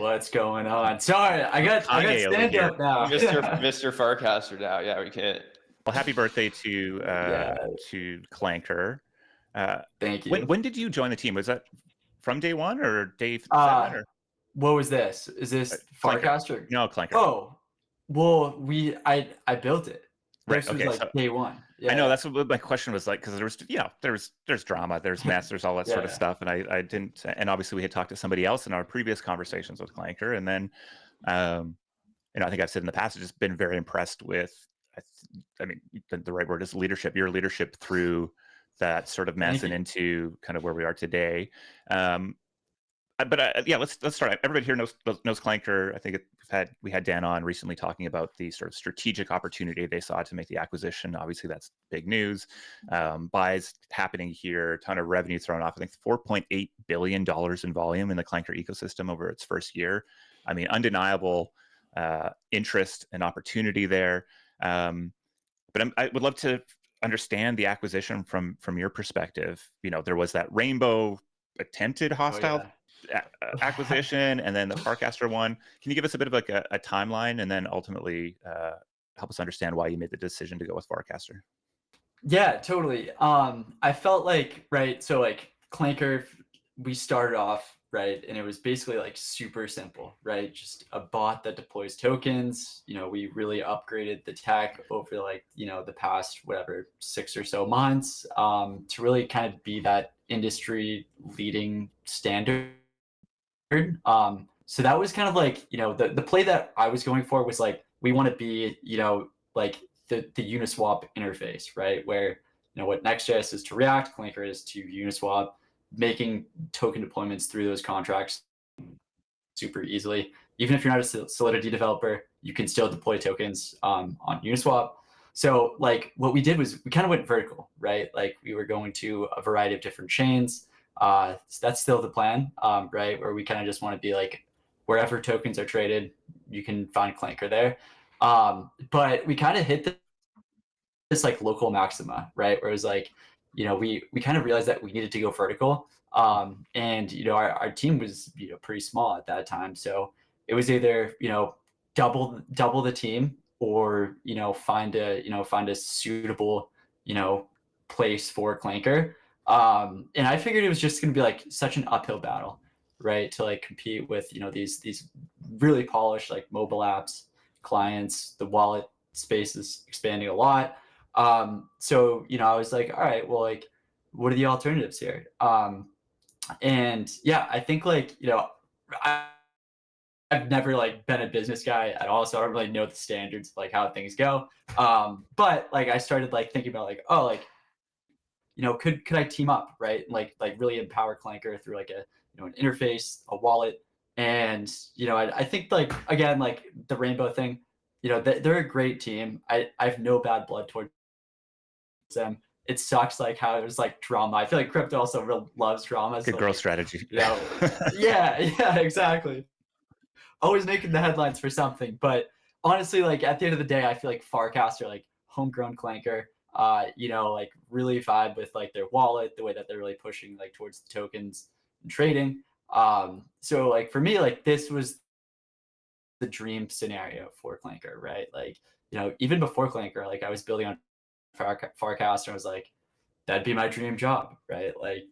What's going on? Sorry, I got Kanye over stand here. up now. Mr. Farcaster now. Yeah, we can't. Well, happy birthday to Yeah. Clanker. Thank you. When did you join the team? Was that from day one or day 7? Or what was this? Is this Farcaster? No, Clanker. Oh, well, I built it. Right. This was Okay. like day one. Yeah, I know that's what my question was like, because there was, there's drama, there's mess, there's all that sort of Yeah. stuff, and I didn't, and obviously we had talked to somebody else in our previous conversations with Clanker, and then, I think I've said in the past, I've just been very impressed with, I mean, the right word is leadership, your leadership through that sort of mess and into kind of where we are today. Let's start. Everybody here knows Clanker. I think we had Dan on recently talking about the sort of strategic opportunity they saw to make the acquisition. Obviously, that's big news. Buys happening here, a ton of revenue thrown off. I think $4.8 billion in volume in the Clanker ecosystem over its first year. I mean, undeniable interest and opportunity there. But I would love to understand the acquisition from your perspective. There was that Rainbow attempted hostile acquisition, and then the Farcaster one. Can you give us a bit of like a timeline, and then ultimately help us understand why you made the decision to go with Farcaster? Yeah, totally. I felt like, right, so like Clanker, we started off, right, and it was basically like super simple, right? Just a bot that deploys tokens. We really upgraded the tech over like, the past, 6 or so months, to really kind of be that industry leading standard. So that was kind of like, the play that I was going for was like, we want to be, like the Uniswap interface, right? Where, what Next.js is to React, Clanker is to Uniswap, making token deployments through those contracts super easily. Even if you're not a Solidity developer, you can still deploy tokens on Uniswap. So like what we did was we kind of went vertical, right? Like we were going to a variety of different chains. So that's still the plan, right? Where we kind of just want to be like, wherever tokens are traded, you can find Clanker there. But we kind of hit this like local maxima, right? Where it was like, we kind of realized that we needed to go vertical. And our team was pretty small at that time. So it was either, double the team, or find a suitable place for Clanker. And I figured it was just going to be like such an uphill battle, right? To like compete with, these really polished like mobile apps, clients. The wallet space is expanding a lot. So, I was like, all right, well, like, what are the alternatives here? And yeah, I think like, I've never like been a business guy at all, so I don't really know the standards of like how things go. But like I started like thinking about like, oh, like, could I team up, right? And like really empower Clanker through like an interface, a wallet. And I think like, again, like the Rainbow thing, they're a great team. I have no bad blood towards them. It sucks like how it was like drama. I feel like crypto also really loves drama. Good growth strategy. Yeah, exactly. Always making the headlines for something. But honestly, like at the end of the day, I feel like Farcaster, like homegrown Clanker, like really vibe with like their wallet, the way that they're really pushing like towards the tokens and trading. So like for me, like this was the dream scenario for Clanker, right? Like, even before Clanker, like I was building on Farcaster, I was like, that'd be my dream job, right? Like,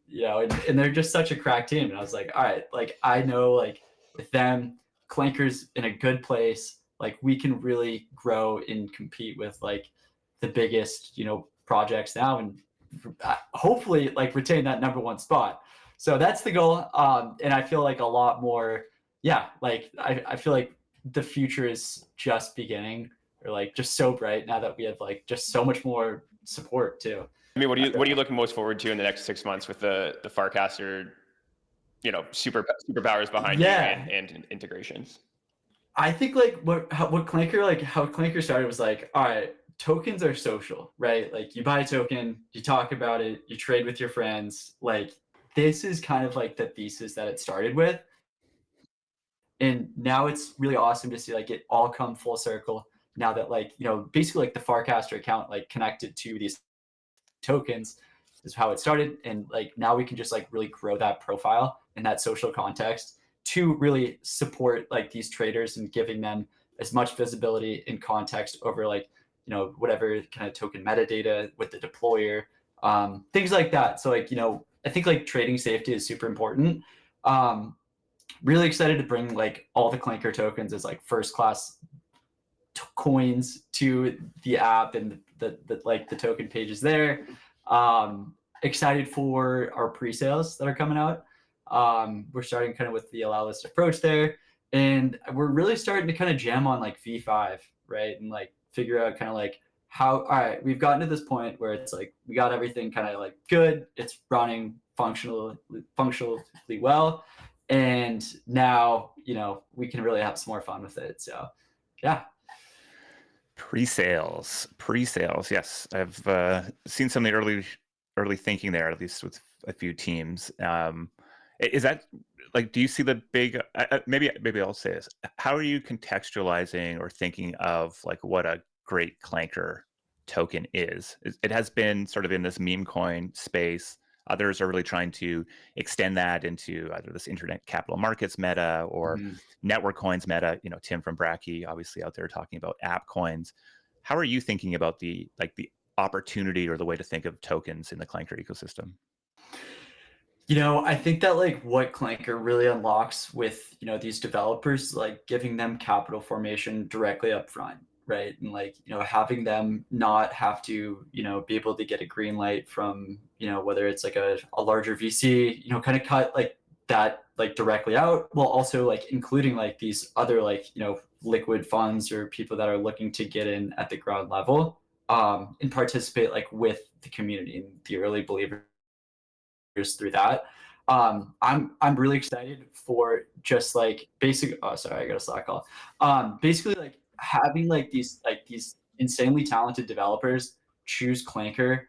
and they're just such a crack team. And I was like, all right, like I know like with them, Clanker's in a good place. Like we can really grow and compete with like the biggest, projects now, and hopefully like retain that #1 spot. So that's the goal. And I feel like a lot more, like I feel like the future is just beginning, or like just so bright now that we have like just so much more support too. I mean, what are you looking most forward to in the next 6 months with the Farcaster, superpowers behind you and integrations? I think like how Clanker started was like, all right, tokens are social, right? Like you buy a token, you talk about it, you trade with your friends. Like this is kind of like the thesis that it started with. And now it's really awesome to see like it all come full circle now that like, basically like the Farcaster account like connected to these tokens is how it started. And like now we can just like really grow that profile in that social context to really support like these traders and giving them as much visibility and context over like, you know, whatever kind of token metadata with the deployer, things like that. So like, you know, I think like trading safety is super important. Really excited to bring like all the clanker tokens as like first class coins to the app and the like the token pages there. Excited for our pre-sales that are coming out. We're starting kind of with the allow list approach there, and we're really starting to kind of jam on like V5, right? And like figure out kind of like how, all right, we've gotten to this point where it's like we got everything kind of like good, it's running functionally well, and now, you know, we can really have some more fun with it. So yeah. Pre-sales, yes, I've seen some of the early thinking there, at least with a few teams. Is that like, do you see the big, maybe I'll say this, how are you contextualizing or thinking of like what a great clanker token is? It has been sort of in this meme coin space. Others are really trying to extend that into either this internet capital markets meta or network coins meta. You know, Tim from Bracky obviously out there talking about app coins. How are you thinking about the opportunity or the way to think of tokens in the clanker ecosystem? You know, I think that like what clanker really unlocks with, you know, these developers, like giving them capital formation directly up front, right? And like, you know, having them not have to, you know, be able to get a green light from, you know, whether it's like a larger VC, you know, kind of cut like that like directly out, while also like including like these other like, you know, liquid funds or people that are looking to get in at the ground level, and participate like with the community and the early believers through that. I'm really excited for just like basic. Oh, sorry, I got a Slack call. Basically, like having like these insanely talented developers choose Clanker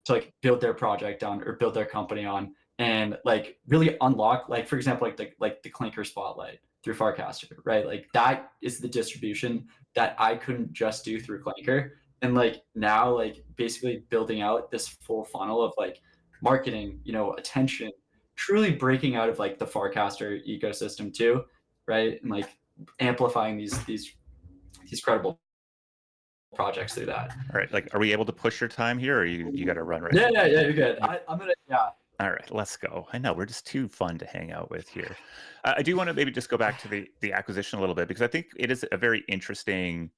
to like build their project on or build their company on, and like really unlock, like for example, like the Clanker Spotlight through Farcaster, right? Like that is the distribution that I couldn't just do through Clanker, and like now like basically building out this full funnel of like marketing, you know, attention, truly breaking out of like the Farcaster ecosystem too, right? And like amplifying these credible projects through that. All right, like, are we able to push your time here, or you got to run right? Yeah, you're good. I'm gonna, yeah. All right, let's go. I know we're just too fun to hang out with here. I do want to maybe just go back to the acquisition a little bit, because I think it is a very interesting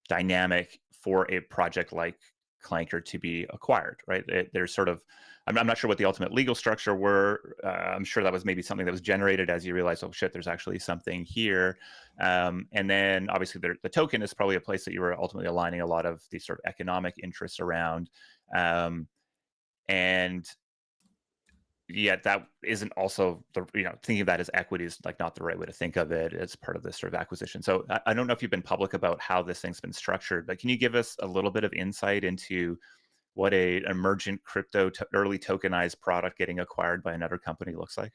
dynamic for a project like Clanker to be acquired, right? There's sort of, I'm not sure what the ultimate legal structure were. I'm sure that was maybe something that was generated as you realized, oh shit, there's actually something here. And then obviously the token is probably a place that you were ultimately aligning a lot of these sort of economic interests around. And yet that isn't also the, you know, thinking of that as equity is like not the right way to think of it as part of this sort of acquisition. So I don't know if you've been public about how this thing's been structured, but can you give us a little bit of insight into what a emergent crypto early tokenized product getting acquired by another company looks like?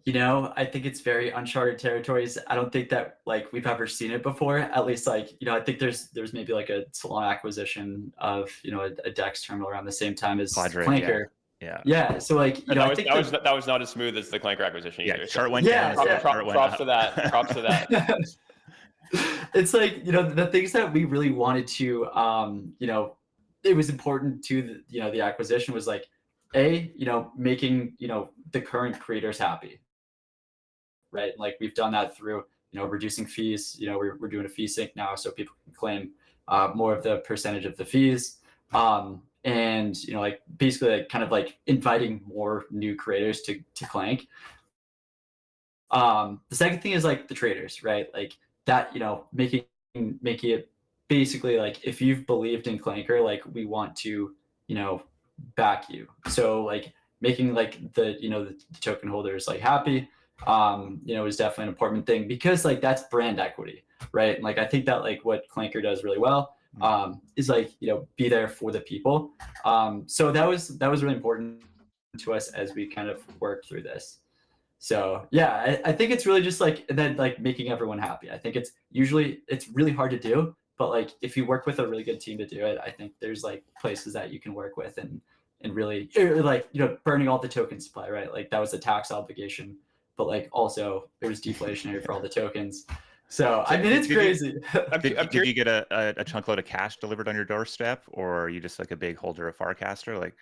You know, I think it's very uncharted territories. I don't think that like we've ever seen it before. At least like, you know, I think there's maybe like a Solana acquisition of, you know, a DEX terminal around the same time as Clanker. Yeah. So like, you know, I think that was not as smooth as the Clanker acquisition either. Yeah, chart went down. Props to that. Props to that. It's like, you know, the things that we really wanted to, you know, it was important to the, you know, the acquisition was like, you know, making, you know, the current creators happy. Right. Like we've done that through, you know, reducing fees. You know, we're doing a fee sync now so people can claim more of the percentage of the fees. And, you know, like basically like kind of like inviting more new creators to Clank. The second thing is like the traders, right? Like that, you know, making it basically like if you've believed in Clanker, like we want to, you know, back you. So like making like the, you know, the token holders like happy, you know, is definitely an important thing because like that's brand equity, right? And like I think that like what Clanker does really well is like, you know, be there for the people. So that was really important to us as we kind of worked through this. So yeah, I think it's really just like, and then like making everyone happy. I think it's really hard to do, but like if you work with a really good team to do it, I think there's like places that you can work with and and really like, burning all the token supply, right? Like that was a tax obligation, but like also it was deflationary for all the tokens. So I mean, it's crazy. Did you get a chunk load of cash delivered on your doorstep, or are you just like a big holder of Farcaster? Like,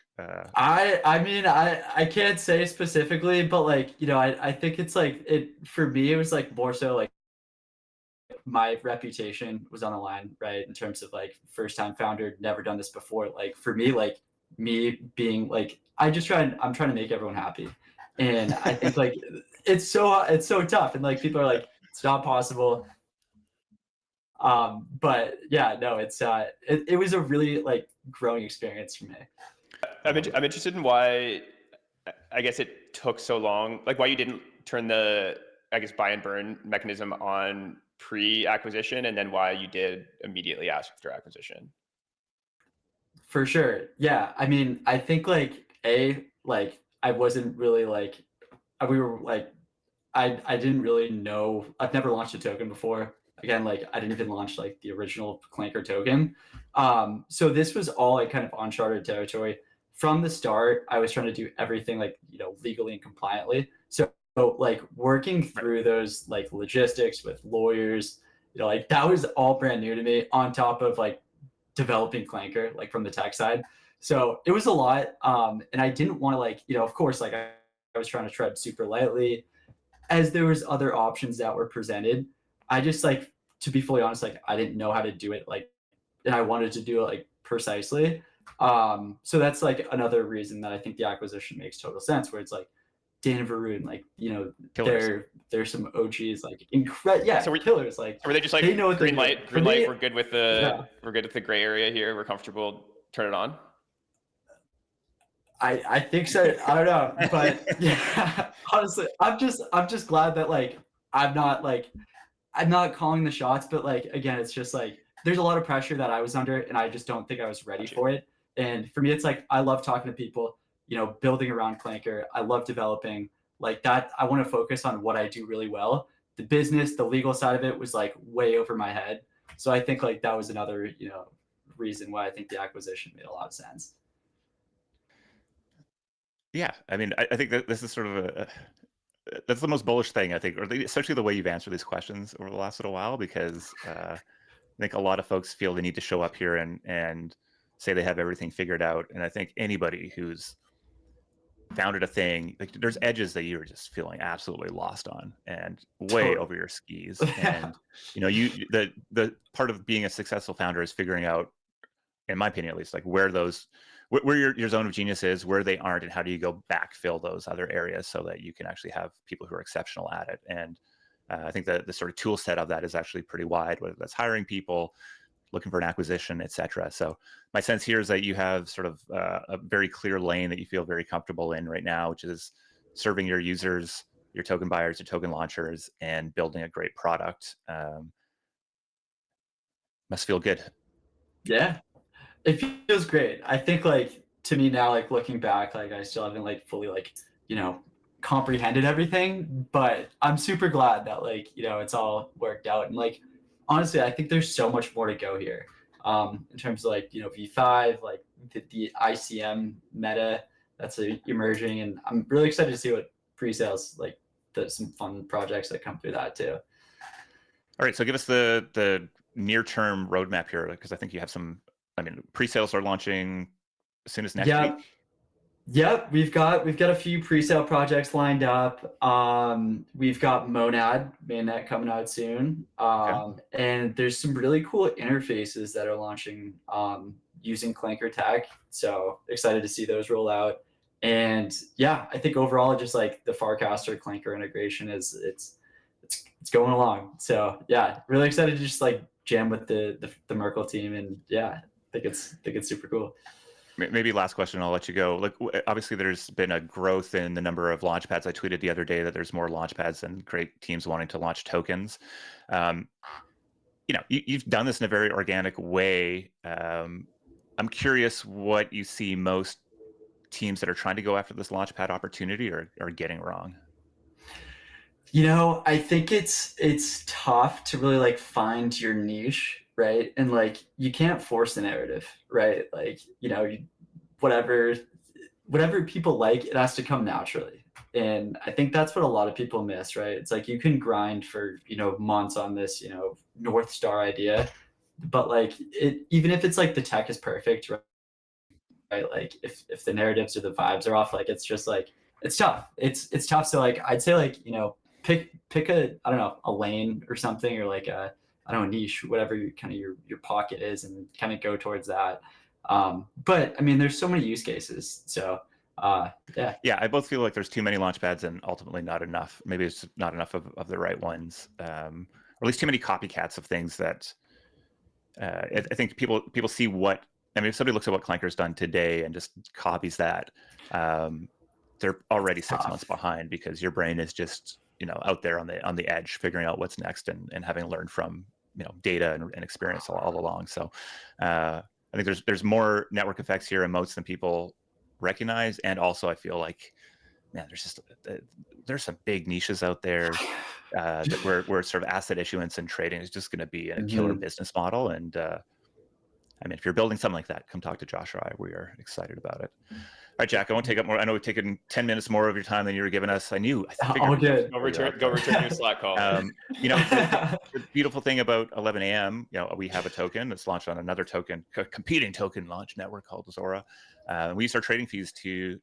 I mean, I can't say specifically, but like, I think it's like for me, it was like more so like my reputation was on the line, right? In terms of like first time founder, never done this before. Like for me, like me being like, I'm trying to make everyone happy. And I think like it's so tough. And like people are like, it's not possible. But yeah, no, it was a really like growing experience for me. I'm interested in why, I guess it took so long, like why you didn't turn the, I guess, buy and burn mechanism on pre-acquisition, and then why you did immediately after acquisition. For sure. Yeah. I mean, I think like I wasn't really like, we were like, I didn't really know. I've never launched a token before. Again, like I didn't even launch like the original clanker token. So this was all like kind of uncharted territory. From the start, I was trying to do everything like, legally and compliantly. So like working through those like logistics with lawyers, like that was all brand new to me, on top of like developing clanker like from the tech side. So it was a lot. And I didn't want to like, of course, like I was trying to tread super lightly as there was other options that were presented. I just like, to be fully honest, like I didn't know how to do it like, and I wanted to do it like precisely. So that's like another reason that I think the acquisition makes total sense, where it's like Dan Varun, like, they're some OGs, like killers. Like, so were they just like, they know what green they're light, doing. we're good with the gray area here, we're comfortable, turn it on? I think so. I don't know, but yeah, honestly, I'm just glad that like I'm not calling the shots, but like again, it's just like there's a lot of pressure that I was under, and I just don't think I was ready for it. And for me, it's like I love talking to people, building around clanker. I love developing like that. I want to focus on what I do really well. The business, the legal side of it was like way over my head. So I think like that was another reason why I think the acquisition made a lot of sense. yeah, I mean, I think that this is sort of that's the most bullish thing, I think, or especially the way you've answered these questions over the last little while, because I think a lot of folks feel they need to show up here and say they have everything figured out. And I think anybody who's founded a thing, like there's edges that you're just feeling absolutely lost on and way over your skis. And the part of being a successful founder is figuring out, in my opinion at least, like where your zone of genius is, where they aren't, and how do you go backfill those other areas so that you can actually have people who are exceptional at it. And I think the sort of tool set of that is actually pretty wide, whether that's hiring people, looking for an acquisition, etc. So my sense here is that you have sort of a very clear lane that you feel very comfortable in right now, which is serving your users, your token buyers, your token launchers, and building a great product. Must feel good. Yeah, it feels great. I think like to me now, like looking back, like I still haven't like fully like, comprehended everything, but I'm super glad that like, it's all worked out. And like, honestly, I think there's so much more to go here. In terms of like, V5, like the ICM meta that's emerging. And I'm really excited to see what pre-sales, like some fun projects that come through that too. All right, so give us the near-term roadmap here, because I think you have some. I mean, pre-sales are launching as soon as next week. Yep, we've got a few pre-sale projects lined up. We've got Monad mainnet coming out soon, and there's some really cool interfaces that are launching using clanker tech. So excited to see those roll out. And yeah, I think overall, just like the Farcaster clanker integration it's going along. So yeah, really excited to just like jam with the Merkle team, and yeah, I think it's super cool. Maybe last question, I'll let you go. Like, obviously, there's been a growth in the number of launchpads. I tweeted the other day that there's more launchpads and great teams wanting to launch tokens. You've done this in a very organic way. I'm curious what you see most teams that are trying to go after this launchpad opportunity are getting wrong. I think it's tough to really like find your niche, right? And like you can't force the narrative, right? Like, whatever whatever people like, it has to come naturally. And I think that's what a lot of people miss, right? It's like you can grind for, months on this, North Star idea, but like even if it's like the tech is perfect, right? Like if the narratives or the vibes are off, like it's just like it's tough. It's tough. So like I'd say like, pick a, I don't know, a lane or something, or like a, I don't know, niche, whatever your pocket is, and kind of go towards that. But I mean, there's so many use cases. So yeah. Yeah, I both feel like there's too many launch pads and ultimately not enough. Maybe it's not enough of the right ones, or at least too many copycats of things that I think people see what. I mean, if somebody looks at what Clanker's done today and just copies that, they're already 6 months behind, because your brain is just out there on the edge, figuring out what's next, and having learned from data and experience all along. So I think there's more network effects here and moats than people recognize, and also I feel like, man, there's some big niches out there that where sort of asset issuance and trading is just going to be a killer business model. And I mean, if you're building something like that, come talk to Josh or I. We are excited about it. All right, Jack, I won't take up more. I know we've taken 10 minutes more of your time than you were giving us. I figured. Go return your Slack call. The beautiful thing about 11 a.m., we have a token that's launched on another competing token launch network called Zora. We use our trading fees to.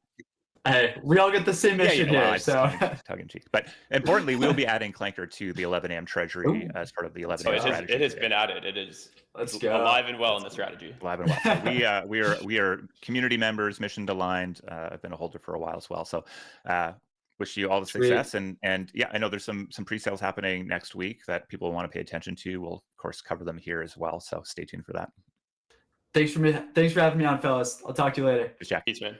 Hey, we all get the same mission here. Well, so tongue in cheek. But importantly, we'll be adding Clanker to the 11 a.m. treasury as part of the 11 a.m. strategy. It has been added. It is alive and well in the strategy. Alive and well. So we are community members, mission aligned. I've been a holder for a while as well. So wish you all the success. And yeah, I know there's some pre-sales happening next week that people want to pay attention to. We'll of course cover them here as well. So stay tuned for that. Thanks for having me on, fellas. I'll talk to you later. Cheers, Jack. Peace, man.